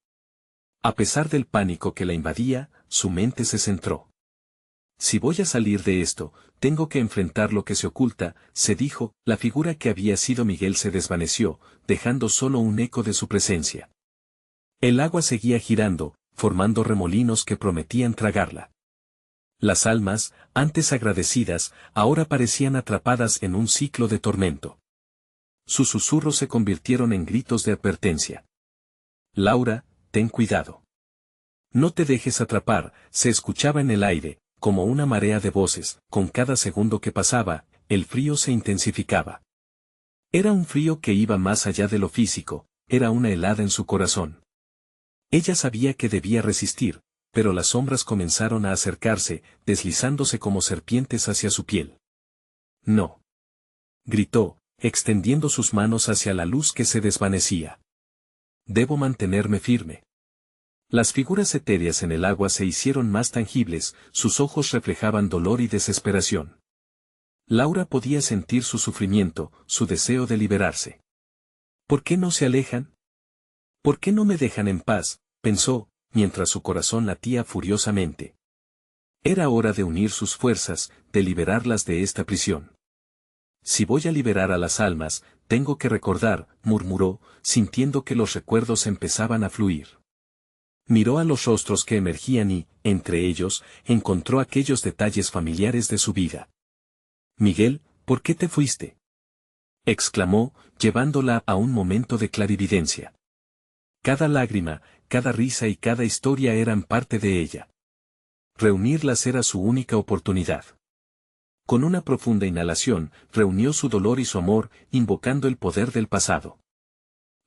A pesar del pánico que la invadía, su mente se centró. Si voy a salir de esto, tengo que enfrentar lo que se oculta, se dijo. La figura que había sido Miguel se desvaneció, dejando solo un eco de su presencia. El agua seguía girando, formando remolinos que prometían tragarla. Las almas, antes agradecidas, ahora parecían atrapadas en un ciclo de tormento. Sus susurros se convirtieron en gritos de advertencia. Laura, ten cuidado. No te dejes atrapar, se escuchaba en el aire, como una marea de voces. Con cada segundo que pasaba, el frío se intensificaba. Era un frío que iba más allá de lo físico, era una helada en su corazón. Ella sabía que debía resistir, pero las sombras comenzaron a acercarse, deslizándose como serpientes hacia su piel. No. Gritó, extendiendo sus manos hacia la luz que se desvanecía. Debo mantenerme firme. Las figuras etéreas en el agua se hicieron más tangibles, sus ojos reflejaban dolor y desesperación. Laura podía sentir su sufrimiento, su deseo de liberarse. ¿Por qué no se alejan? ¿Por qué no me dejan en paz?, pensó, mientras su corazón latía furiosamente. Era hora de unir sus fuerzas, de liberarlas de esta prisión. Si voy a liberar a las almas, tengo que recordar, murmuró, sintiendo que los recuerdos empezaban a fluir. Miró a los rostros que emergían y, entre ellos, encontró aquellos detalles familiares de su vida. Miguel, ¿por qué te fuiste?, exclamó, llevándola a un momento de clarividencia. Cada lágrima, cada risa y cada historia eran parte de ella. Reunirlas era su única oportunidad. Con una profunda inhalación, reunió su dolor y su amor, invocando el poder del pasado.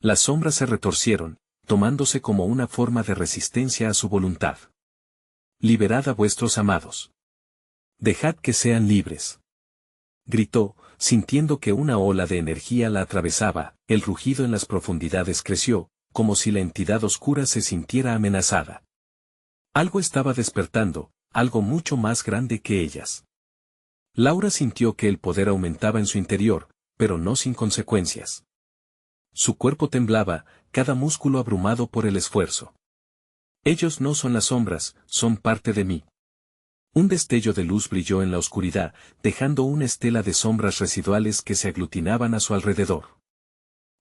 Las sombras se retorcieron, tomándose como una forma de resistencia a su voluntad. Liberad a vuestros amados. Dejad que sean libres. Gritó, sintiendo que una ola de energía la atravesaba, el rugido en las profundidades creció, como si la entidad oscura se sintiera amenazada. Algo estaba despertando, algo mucho más grande que ellas. Laura sintió que el poder aumentaba en su interior, pero no sin consecuencias. Su cuerpo temblaba, cada músculo abrumado por el esfuerzo. Ellos no son las sombras, son parte de mí. Un destello de luz brilló en la oscuridad, dejando una estela de sombras residuales que se aglutinaban a su alrededor.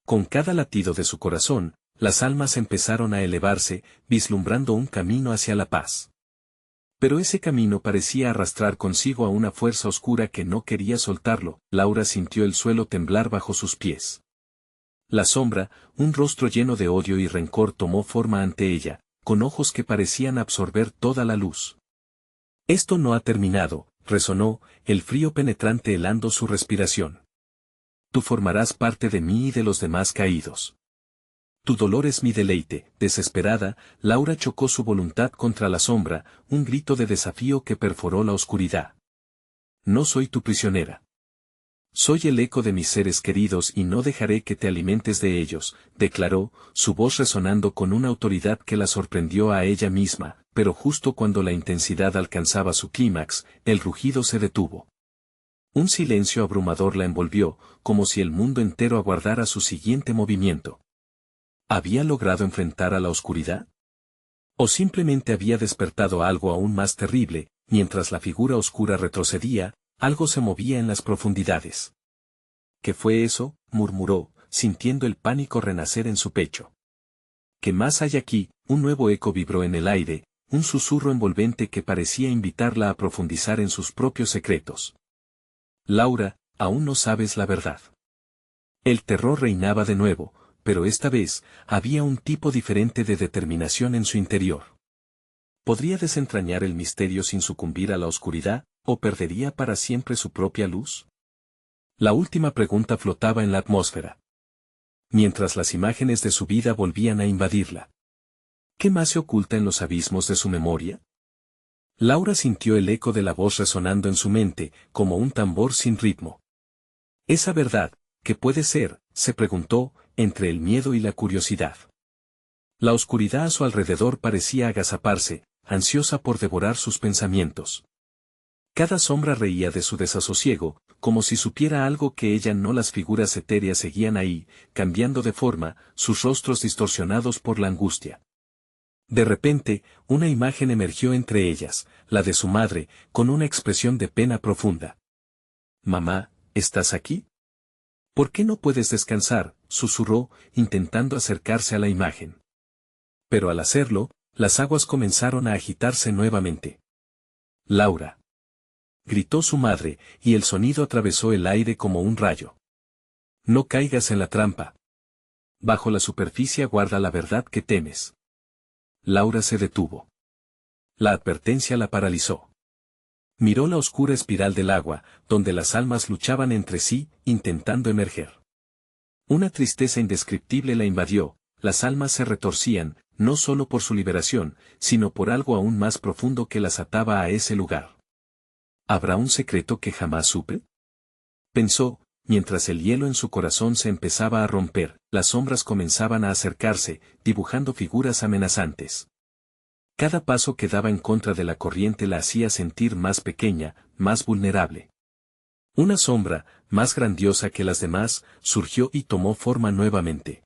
Con cada latido de su corazón, las almas empezaron a elevarse, vislumbrando un camino hacia la paz. Pero ese camino parecía arrastrar consigo a una fuerza oscura que no quería soltarlo. Laura sintió el suelo temblar bajo sus pies. La sombra, un rostro lleno de odio y rencor, tomó forma ante ella, con ojos que parecían absorber toda la luz. Esto no ha terminado, resonó, el frío penetrante helando su respiración. Tú formarás parte de mí y de los demás caídos. Tu dolor es mi deleite. Desesperada, Laura chocó su voluntad contra la sombra, un grito de desafío que perforó la oscuridad. No soy tu prisionera. Soy el eco de mis seres queridos y no dejaré que te alimentes de ellos, declaró, su voz resonando con una autoridad que la sorprendió a ella misma, pero justo cuando la intensidad alcanzaba su clímax, el rugido se detuvo. Un silencio abrumador la envolvió, como si el mundo entero aguardara su siguiente movimiento. ¿Había logrado enfrentar a la oscuridad? ¿O simplemente había despertado algo aún más terrible? Mientras la figura oscura retrocedía, algo se movía en las profundidades. ¿Qué fue eso?, murmuró, sintiendo el pánico renacer en su pecho. ¿Qué más hay aquí? Un nuevo eco vibró en el aire, un susurro envolvente que parecía invitarla a profundizar en sus propios secretos. Laura, aún no sabes la verdad. El terror reinaba de nuevo, pero esta vez, había un tipo diferente de determinación en su interior. ¿Podría desentrañar el misterio sin sucumbir a la oscuridad, o perdería para siempre su propia luz? La última pregunta flotaba en la atmósfera. Mientras las imágenes de su vida volvían a invadirla. ¿Qué más se oculta en los abismos de su memoria? Laura sintió el eco de la voz resonando en su mente, como un tambor sin ritmo. ¿Esa verdad, qué puede ser?, se preguntó, entre el miedo y la curiosidad. La oscuridad a su alrededor parecía agazaparse, ansiosa por devorar sus pensamientos. Cada sombra reía de su desasosiego, como si supiera algo que ella no. Las figuras etéreas seguían ahí, cambiando de forma, sus rostros distorsionados por la angustia. De repente, una imagen emergió entre ellas, la de su madre, con una expresión de pena profunda. «Mamá, ¿estás aquí? ¿Por qué no puedes descansar?», susurró, intentando acercarse a la imagen. Pero al hacerlo, las aguas comenzaron a agitarse nuevamente. «Laura», gritó su madre, y el sonido atravesó el aire como un rayo. «No caigas en la trampa. Bajo la superficie guarda la verdad que temes». Laura se detuvo. La advertencia la paralizó. Miró la oscura espiral del agua, donde las almas luchaban entre sí, intentando emerger. Una tristeza indescriptible la invadió, las almas se retorcían, no solo por su liberación, sino por algo aún más profundo que las ataba a ese lugar. ¿Habrá un secreto que jamás supe? Pensó, mientras el hielo en su corazón se empezaba a romper, las sombras comenzaban a acercarse, dibujando figuras amenazantes. Cada paso que daba en contra de la corriente la hacía sentir más pequeña, más vulnerable. Una sombra, más grandiosa que las demás, surgió y tomó forma nuevamente.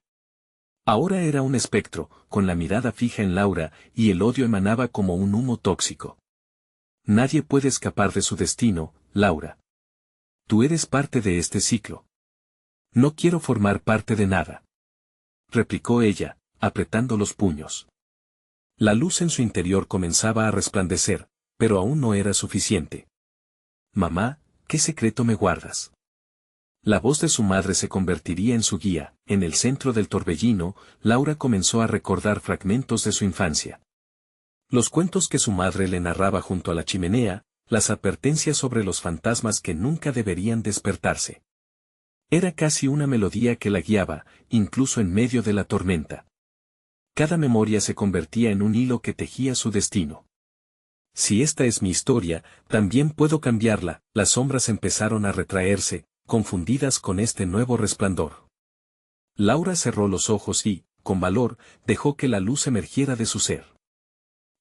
Ahora era un espectro, con la mirada fija en Laura, y el odio emanaba como un humo tóxico. Nadie puede escapar de su destino, Laura. Tú eres parte de este ciclo. No quiero formar parte de nada. Replicó ella, apretando los puños. La luz en su interior comenzaba a resplandecer, pero aún no era suficiente. Mamá, ¿qué secreto me guardas? La voz de su madre se convertiría en su guía. En el centro del torbellino, Laura comenzó a recordar fragmentos de su infancia. Los cuentos que su madre le narraba junto a la chimenea, las advertencias sobre los fantasmas que nunca deberían despertarse. Era casi una melodía que la guiaba, incluso en medio de la tormenta. Cada memoria se convertía en un hilo que tejía su destino. Si esta es mi historia, también puedo cambiarla. Las sombras empezaron a retraerse, confundidas con este nuevo resplandor. Laura cerró los ojos y, con valor, dejó que la luz emergiera de su ser.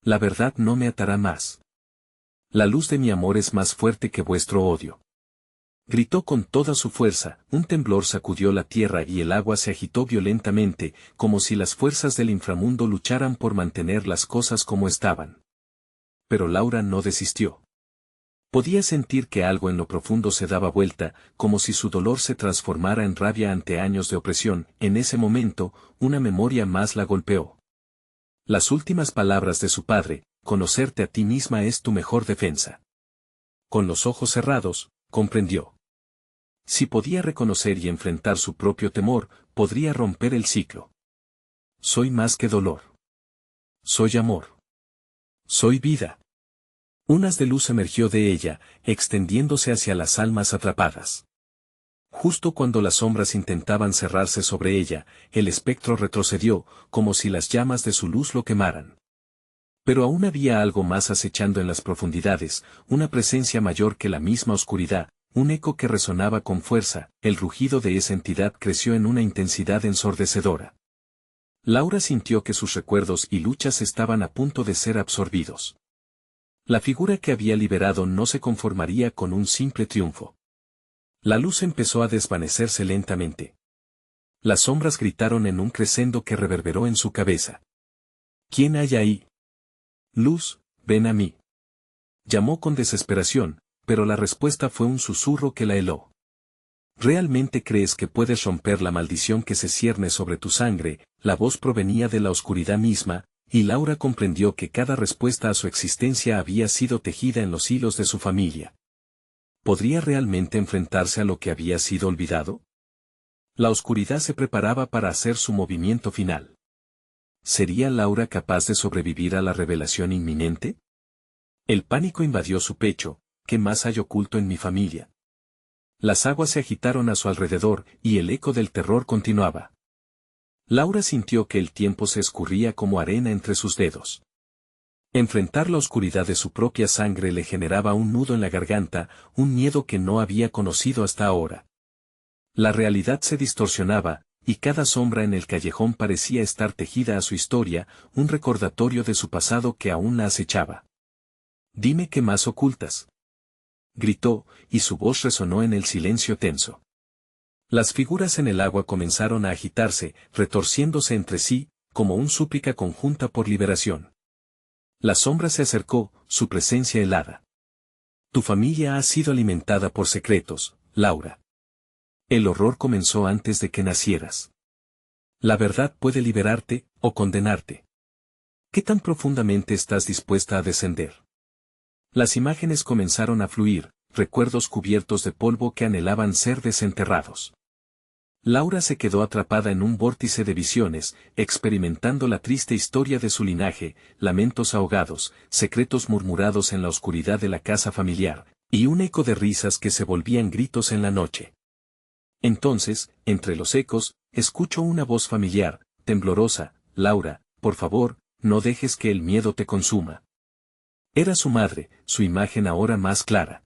La verdad no me atará más. La luz de mi amor es más fuerte que vuestro odio. Gritó con toda su fuerza, un temblor sacudió la tierra y el agua se agitó violentamente, como si las fuerzas del inframundo lucharan por mantener las cosas como estaban. Pero Laura no desistió. Podía sentir que algo en lo profundo se daba vuelta, como si su dolor se transformara en rabia ante años de opresión. En ese momento, una memoria más la golpeó. Las últimas palabras de su padre: conocerte a ti misma es tu mejor defensa. Con los ojos cerrados, comprendió. Si podía reconocer y enfrentar su propio temor, podría romper el ciclo. Soy más que dolor. Soy amor. Soy vida. Un haz de luz emergió de ella, extendiéndose hacia las almas atrapadas. Justo cuando las sombras intentaban cerrarse sobre ella, el espectro retrocedió, como si las llamas de su luz lo quemaran. Pero aún había algo más acechando en las profundidades, una presencia mayor que la misma oscuridad, un eco que resonaba con fuerza. El rugido de esa entidad creció en una intensidad ensordecedora. Laura sintió que sus recuerdos y luchas estaban a punto de ser absorbidos. La figura que había liberado no se conformaría con un simple triunfo. La luz empezó a desvanecerse lentamente. Las sombras gritaron en un crescendo que reverberó en su cabeza. ¿Quién hay ahí? Luz, ven a mí. Llamó con desesperación, pero la respuesta fue un susurro que la heló. ¿Realmente crees que puedes romper la maldición que se cierne sobre tu sangre? La voz provenía de la oscuridad misma, y Laura comprendió que cada respuesta a su existencia había sido tejida en los hilos de su familia. ¿Podría realmente enfrentarse a lo que había sido olvidado? La oscuridad se preparaba para hacer su movimiento final. ¿Sería Laura capaz de sobrevivir a la revelación inminente? El pánico invadió su pecho. ¿Qué más hay oculto en mi familia? Las aguas se agitaron a su alrededor, y el eco del terror continuaba. Laura sintió que el tiempo se escurría como arena entre sus dedos. Enfrentar la oscuridad de su propia sangre le generaba un nudo en la garganta, un miedo que no había conocido hasta ahora. La realidad se distorsionaba, y cada sombra en el callejón parecía estar tejida a su historia, un recordatorio de su pasado que aún la acechaba. Dime qué más ocultas. Gritó, y su voz resonó en el silencio tenso. Las figuras en el agua comenzaron a agitarse, retorciéndose entre sí, como una súplica conjunta por liberación. La sombra se acercó, su presencia helada. Tu familia ha sido alimentada por secretos, Laura. El horror comenzó antes de que nacieras. La verdad puede liberarte, o condenarte. ¿Qué tan profundamente estás dispuesta a descender? Las imágenes comenzaron a fluir, recuerdos cubiertos de polvo que anhelaban ser desenterrados. Laura se quedó atrapada en un vórtice de visiones, experimentando la triste historia de su linaje, lamentos ahogados, secretos murmurados en la oscuridad de la casa familiar, y un eco de risas que se volvían gritos en la noche. Entonces, entre los ecos, escuchó una voz familiar, temblorosa: Laura, por favor, no dejes que el miedo te consuma. Era su madre, su imagen ahora más clara.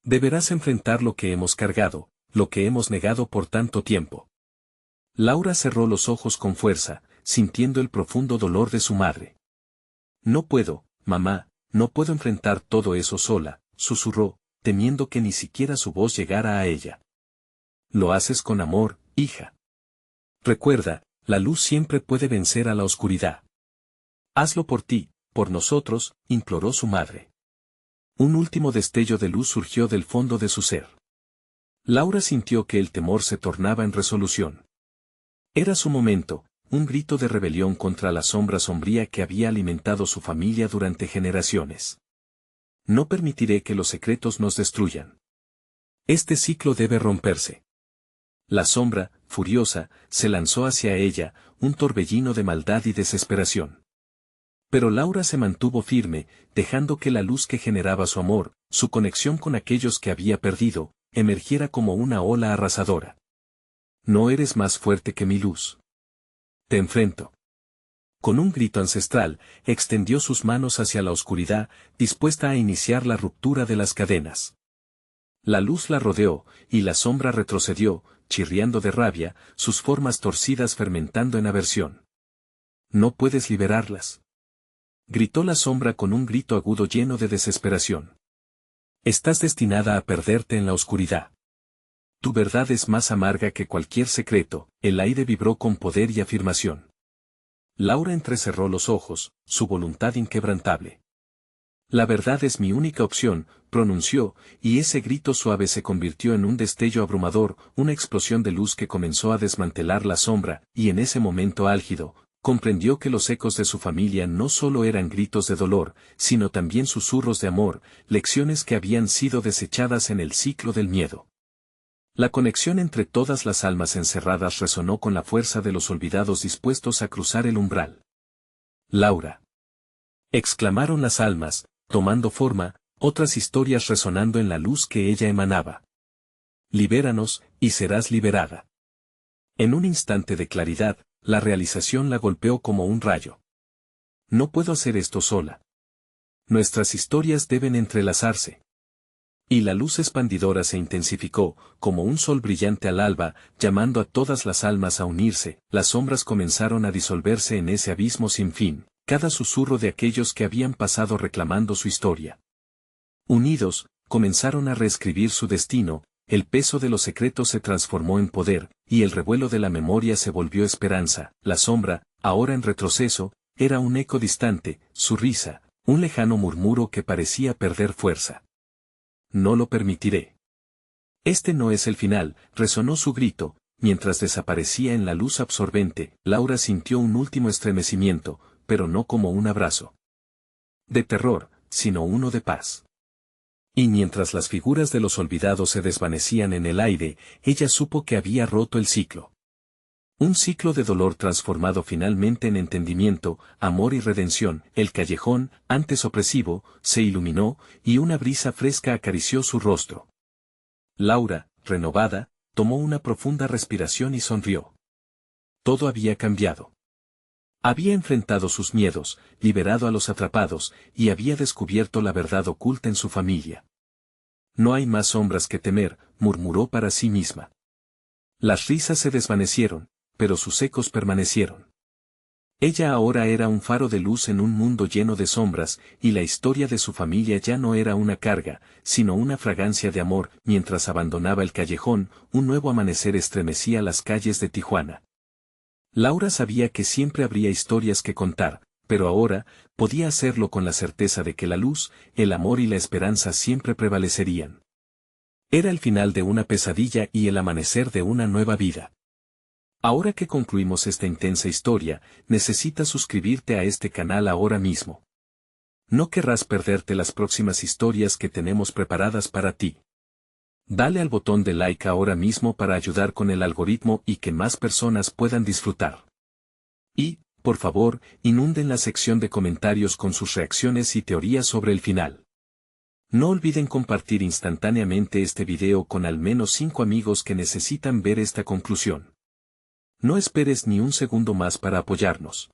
Deberás enfrentar lo que hemos cargado, lo que hemos negado por tanto tiempo. Laura cerró los ojos con fuerza, sintiendo el profundo dolor de su madre. No puedo, mamá, no puedo enfrentar todo eso sola, susurró, temiendo que ni siquiera su voz llegara a ella. Lo haces con amor, hija. Recuerda, la luz siempre puede vencer a la oscuridad. Hazlo por ti, por nosotros, imploró su madre. Un último destello de luz surgió del fondo de su ser. Laura sintió que el temor se tornaba en resolución. Era su momento, un grito de rebelión contra la sombra sombría que había alimentado su familia durante generaciones. No permitiré que los secretos nos destruyan. Este ciclo debe romperse. La sombra, furiosa, se lanzó hacia ella, un torbellino de maldad y desesperación. Pero Laura se mantuvo firme, dejando que la luz que generaba su amor, su conexión con aquellos que había perdido, emergiera como una ola arrasadora. No eres más fuerte que mi luz. Te enfrento. Con un grito ancestral, extendió sus manos hacia la oscuridad, dispuesta a iniciar la ruptura de las cadenas. La luz la rodeó, y la sombra retrocedió, chirriando de rabia, sus formas torcidas fermentando en aversión. No puedes liberarlas. Gritó la sombra con un grito agudo lleno de desesperación. Estás destinada a perderte en la oscuridad. Tu verdad es más amarga que cualquier secreto. El aire vibró con poder y afirmación. Laura entrecerró los ojos, su voluntad inquebrantable. La verdad es mi única opción, pronunció, y ese grito suave se convirtió en un destello abrumador, una explosión de luz que comenzó a desmantelar la sombra, y en ese momento álgido, comprendió que los ecos de su familia no solo eran gritos de dolor, sino también susurros de amor, lecciones que habían sido desechadas en el ciclo del miedo. La conexión entre todas las almas encerradas resonó con la fuerza de los olvidados dispuestos a cruzar el umbral. Laura. Exclamaron las almas, tomando forma, otras historias resonando en la luz que ella emanaba. Libéranos, y serás liberada. En un instante de claridad, la realización la golpeó como un rayo. No puedo hacer esto sola. Nuestras historias deben entrelazarse. Y la luz expandidora se intensificó, como un sol brillante al alba, llamando a todas las almas a unirse. Las sombras comenzaron a disolverse en ese abismo sin fin, cada susurro de aquellos que habían pasado reclamando su historia. Unidos, comenzaron a reescribir su destino. El peso de los secretos se transformó en poder, y el revuelo de la memoria se volvió esperanza. La sombra, ahora en retroceso, era un eco distante, su risa, un lejano murmuro que parecía perder fuerza. No lo permitiré. Este no es el final, resonó su grito, mientras desaparecía en la luz absorbente. Laura sintió un último estremecimiento, pero no como un abrazo de terror, sino uno de paz. Y mientras las figuras de los olvidados se desvanecían en el aire, ella supo que había roto el ciclo. Un ciclo de dolor transformado finalmente en entendimiento, amor y redención. El callejón, antes opresivo, se iluminó, y una brisa fresca acarició su rostro. Laura, renovada, tomó una profunda respiración y sonrió. Todo había cambiado. Había enfrentado sus miedos, liberado a los atrapados, y había descubierto la verdad oculta en su familia. No hay más sombras que temer, murmuró para sí misma. Las risas se desvanecieron, pero sus ecos permanecieron. Ella ahora era un faro de luz en un mundo lleno de sombras, y la historia de su familia ya no era una carga, sino una fragancia de amor. Mientras abandonaba el callejón, un nuevo amanecer estremecía las calles de Tijuana. Laura sabía que siempre habría historias que contar, pero ahora, podía hacerlo con la certeza de que la luz, el amor y la esperanza siempre prevalecerían. Era el final de una pesadilla y el amanecer de una nueva vida. Ahora que concluimos esta intensa historia, necesitas suscribirte a este canal ahora mismo. No querrás perderte las próximas historias que tenemos preparadas para ti. Dale al botón de like ahora mismo para ayudar con el algoritmo y que más personas puedan disfrutar. Y, por favor, inunden la sección de comentarios con sus reacciones y teorías sobre el final. No olviden compartir instantáneamente este video con al menos 5 amigos que necesitan ver esta conclusión. No esperes ni un segundo más para apoyarnos.